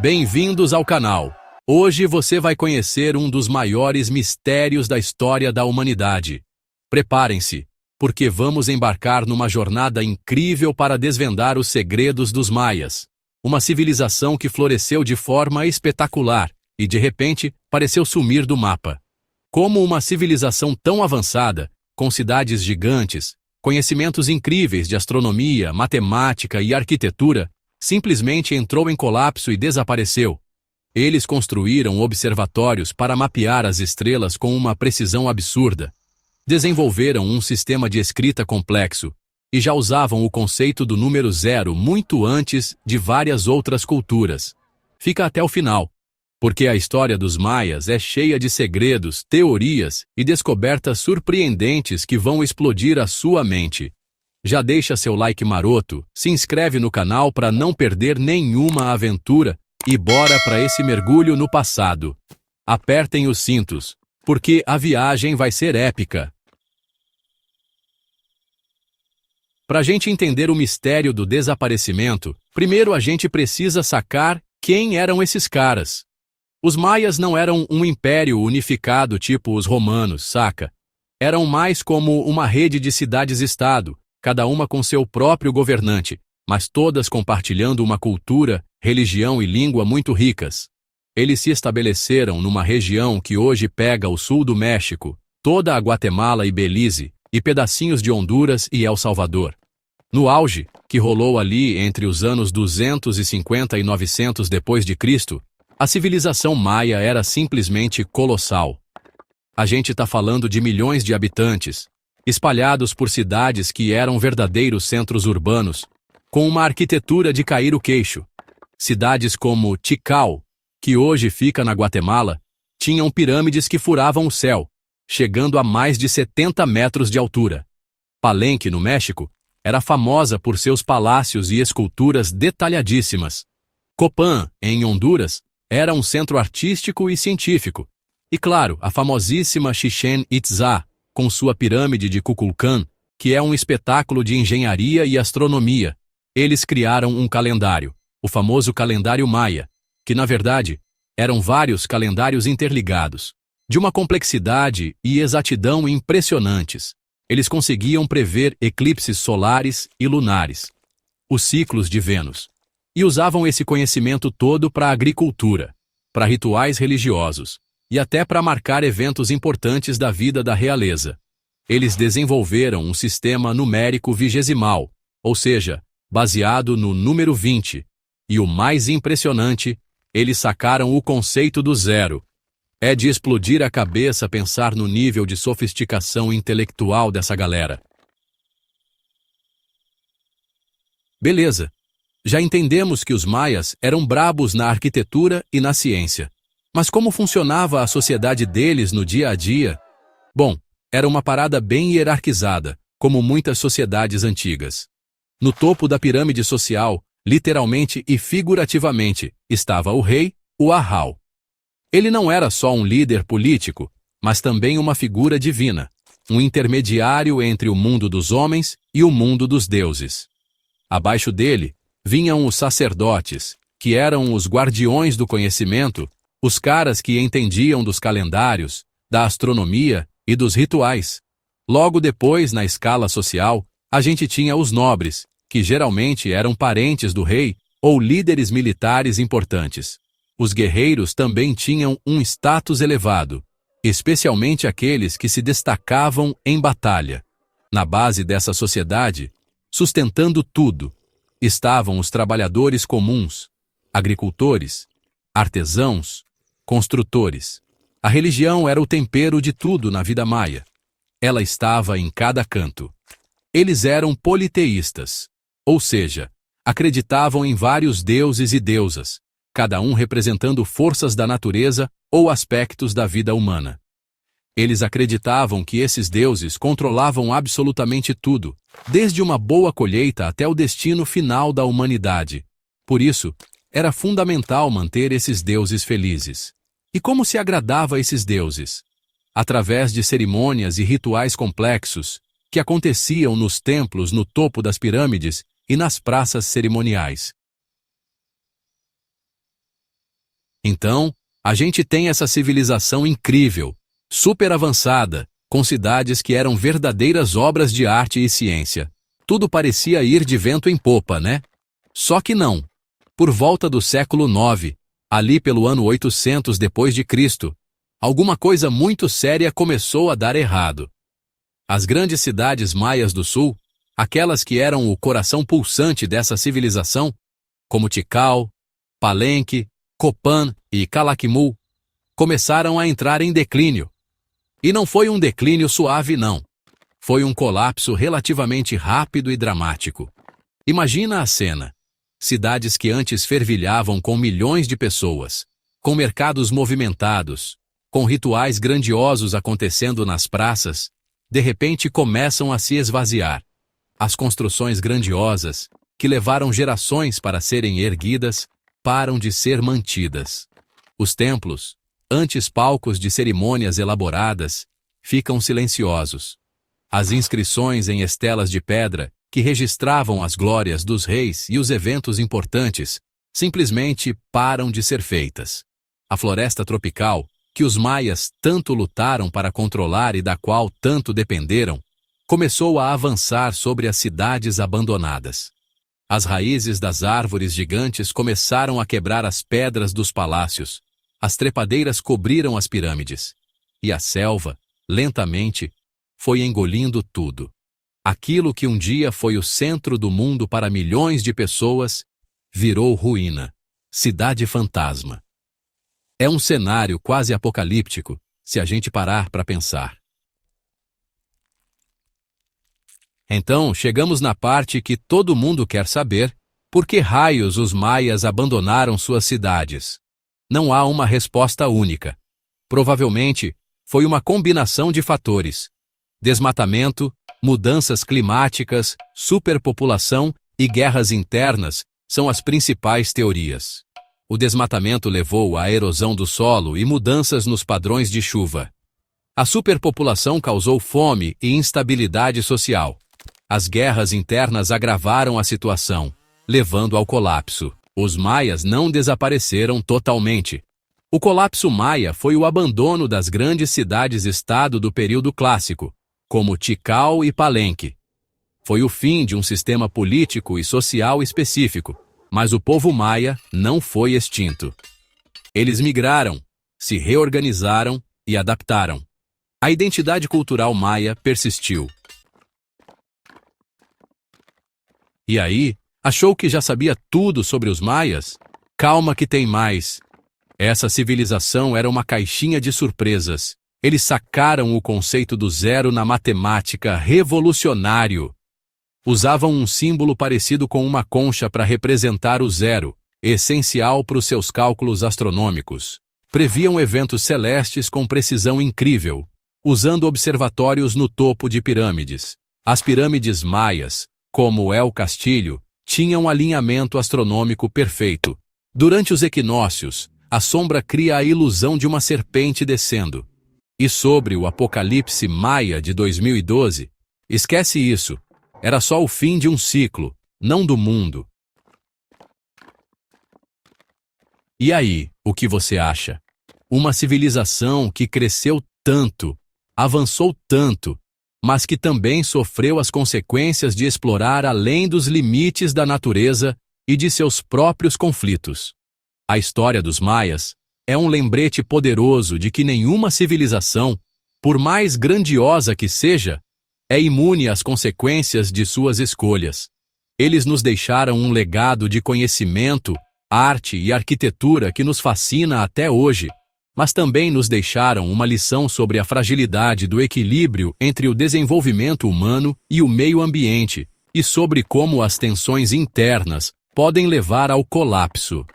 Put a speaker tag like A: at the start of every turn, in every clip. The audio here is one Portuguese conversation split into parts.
A: Bem-vindos ao canal. Hoje você vai conhecer um dos maiores mistérios da história da humanidade. Preparem-se, porque vamos embarcar numa jornada incrível para desvendar os segredos dos maias. Uma civilização que floresceu de forma espetacular e, de repente, pareceu sumir do mapa. Como uma civilização tão avançada, com cidades gigantes, conhecimentos incríveis de astronomia, matemática e arquitetura, simplesmente entrou em colapso e desapareceu. Eles construíram observatórios para mapear as estrelas com uma precisão absurda. Desenvolveram um sistema de escrita complexo e já usavam o conceito do número zero muito antes de várias outras culturas. Fica até o final, porque a história dos maias é cheia de segredos, teorias e descobertas surpreendentes que vão explodir a sua mente. Já deixa seu like maroto, se inscreve no canal para não perder nenhuma aventura e bora para esse mergulho no passado. Apertem os cintos, porque a viagem vai ser épica. Para a gente entender o mistério do desaparecimento, primeiro a gente precisa sacar quem eram esses caras. Os maias não eram um império unificado tipo os romanos, saca? Eram mais como uma rede de cidades-estado, cada uma com seu próprio governante, mas todas compartilhando uma cultura, religião e língua muito ricas. Eles se estabeleceram numa região que hoje pega o sul do México, toda a Guatemala e Belize, e pedacinhos de Honduras e El Salvador. No auge, que rolou ali entre os anos 250 e 900 d.C., a civilização maia era simplesmente colossal. A gente está falando de milhões de habitantes, espalhados por cidades que eram verdadeiros centros urbanos, com uma arquitetura de cair o queixo. Cidades como Tikal, que hoje fica na Guatemala, tinham pirâmides que furavam o céu, chegando a mais de 70 metros de altura. Palenque, no México, era famosa por seus palácios e esculturas detalhadíssimas. Copán, em Honduras, era um centro artístico e científico. E claro, a famosíssima Chichén Itzá, com sua pirâmide de Kukulcán, que é um espetáculo de engenharia e astronomia. Eles criaram um calendário, o famoso calendário maia, que na verdade eram vários calendários interligados, de uma complexidade e exatidão impressionantes. Eles conseguiam prever eclipses solares e lunares, os ciclos de Vênus, e usavam esse conhecimento todo para a agricultura, para rituais religiosos, e até para marcar eventos importantes da vida da realeza. Eles desenvolveram um sistema numérico vigesimal, ou seja, baseado no número 20, e o mais impressionante, eles sacaram o conceito do zero. É de explodir a cabeça pensar no nível de sofisticação intelectual dessa galera. Beleza, já entendemos que os maias eram brabos na arquitetura e na ciência. Mas como funcionava a sociedade deles no dia a dia? Bom, era uma parada bem hierarquizada, como muitas sociedades antigas. No topo da pirâmide social, literalmente e figurativamente, estava o rei, o Ahau. Ele não era só um líder político, mas também uma figura divina, um intermediário entre o mundo dos homens e o mundo dos deuses. Abaixo dele, vinham os sacerdotes, que eram os guardiões do conhecimento, os caras que entendiam dos calendários, da astronomia e dos rituais. Logo depois, na escala social, a gente tinha os nobres, que geralmente eram parentes do rei ou líderes militares importantes. Os guerreiros também tinham um status elevado, especialmente aqueles que se destacavam em batalha. Na base dessa sociedade, sustentando tudo, estavam os trabalhadores comuns, agricultores, artesãos, construtores. A religião era o tempero de tudo na vida maia. Ela estava em cada canto. Eles eram politeístas, ou seja, acreditavam em vários deuses e deusas, cada um representando forças da natureza ou aspectos da vida humana. Eles acreditavam que esses deuses controlavam absolutamente tudo, desde uma boa colheita até o destino final da humanidade. Por isso, era fundamental manter esses deuses felizes. E como se agradava a esses deuses? Através de cerimônias e rituais complexos que aconteciam nos templos no topo das pirâmides e nas praças cerimoniais. Então, a gente tem essa civilização incrível, super avançada, com cidades que eram verdadeiras obras de arte e ciência. Tudo parecia ir de vento em popa, né? Só que não. Por volta do século IX, ali pelo ano 800 depois de Cristo, alguma coisa muito séria começou a dar errado. As grandes cidades maias do sul, aquelas que eram o coração pulsante dessa civilização, como Tikal, Palenque, Copan e Calakmul, começaram a entrar em declínio. E não foi um declínio suave, não. Foi um colapso relativamente rápido e dramático. Imagina a cena. Cidades que antes fervilhavam com milhões de pessoas, com mercados movimentados, com rituais grandiosos acontecendo nas praças, de repente começam a se esvaziar. As construções grandiosas, que levaram gerações para serem erguidas, param de ser mantidas. Os templos, antes palcos de cerimônias elaboradas, ficam silenciosos. As inscrições em estelas de pedra, que registravam as glórias dos reis e os eventos importantes, simplesmente param de ser feitas. A floresta tropical, que os maias tanto lutaram para controlar e da qual tanto dependeram, começou a avançar sobre as cidades abandonadas. As raízes das árvores gigantes começaram a quebrar as pedras dos palácios, as trepadeiras cobriram as pirâmides, e a selva, lentamente, foi engolindo tudo. Aquilo que um dia foi o centro do mundo para milhões de pessoas, virou ruína, cidade fantasma. É um cenário quase apocalíptico, se a gente parar para pensar. Então, chegamos na parte que todo mundo quer saber: por que raios os maias abandonaram suas cidades? Não há uma resposta única. Provavelmente, foi uma combinação de fatores: desmatamento, mudanças climáticas, superpopulação e guerras internas são as principais teorias. O desmatamento levou à erosão do solo e mudanças nos padrões de chuva. A superpopulação causou fome e instabilidade social. As guerras internas agravaram a situação, levando ao colapso. Os maias não desapareceram totalmente. O colapso maia foi o abandono das grandes cidades-estado do período clássico, como Tikal e Palenque. Foi o fim de um sistema político e social específico, mas o povo maia não foi extinto. Eles migraram, se reorganizaram e adaptaram. A identidade cultural maia persistiu. E aí, achou que já sabia tudo sobre os maias? Calma que tem mais. Essa civilização era uma caixinha de surpresas. Eles sacaram o conceito do zero na matemática, revolucionário. Usavam um símbolo parecido com uma concha para representar o zero, essencial para os seus cálculos astronômicos. Previam eventos celestes com precisão incrível, usando observatórios no topo de pirâmides. As pirâmides maias, como El Castillo, tinham um alinhamento astronômico perfeito. Durante os equinócios, a sombra cria a ilusão de uma serpente descendo. E sobre o apocalipse maia de 2012, esquece isso. Era só o fim de um ciclo, não do mundo. E aí, o que você acha? Uma civilização que cresceu tanto, avançou tanto, mas que também sofreu as consequências de explorar além dos limites da natureza e de seus próprios conflitos. A história dos maias é um lembrete poderoso de que nenhuma civilização, por mais grandiosa que seja, é imune às consequências de suas escolhas. Eles nos deixaram um legado de conhecimento, arte e arquitetura que nos fascina até hoje, mas também nos deixaram uma lição sobre a fragilidade do equilíbrio entre o desenvolvimento humano e o meio ambiente, e sobre como as tensões internas podem levar ao colapso.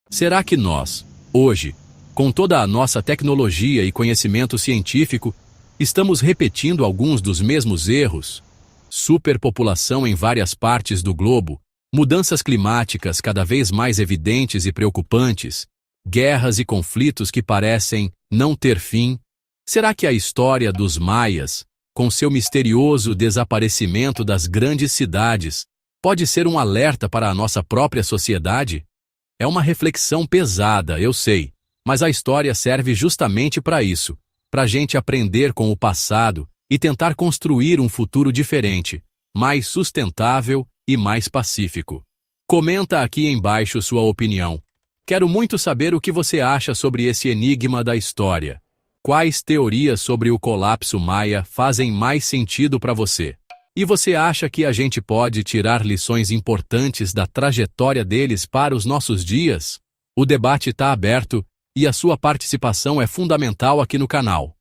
A: Será que nós, hoje, com toda a nossa tecnologia e conhecimento científico, estamos repetindo alguns dos mesmos erros? Superpopulação em várias partes do globo, mudanças climáticas cada vez mais evidentes e preocupantes, guerras e conflitos que parecem não ter fim. Será que a história dos maias, com seu misterioso desaparecimento das grandes cidades, pode ser um alerta para a nossa própria sociedade? É uma reflexão pesada, eu sei, mas a história serve justamente para isso, para a gente aprender com o passado e tentar construir um futuro diferente, mais sustentável e mais pacífico. Comenta aqui embaixo sua opinião. Quero muito saber o que você acha sobre esse enigma da história. Quais teorias sobre o colapso maia fazem mais sentido para você? E você acha que a gente pode tirar lições importantes da trajetória deles para os nossos dias? O debate está aberto e a sua participação é fundamental aqui no canal.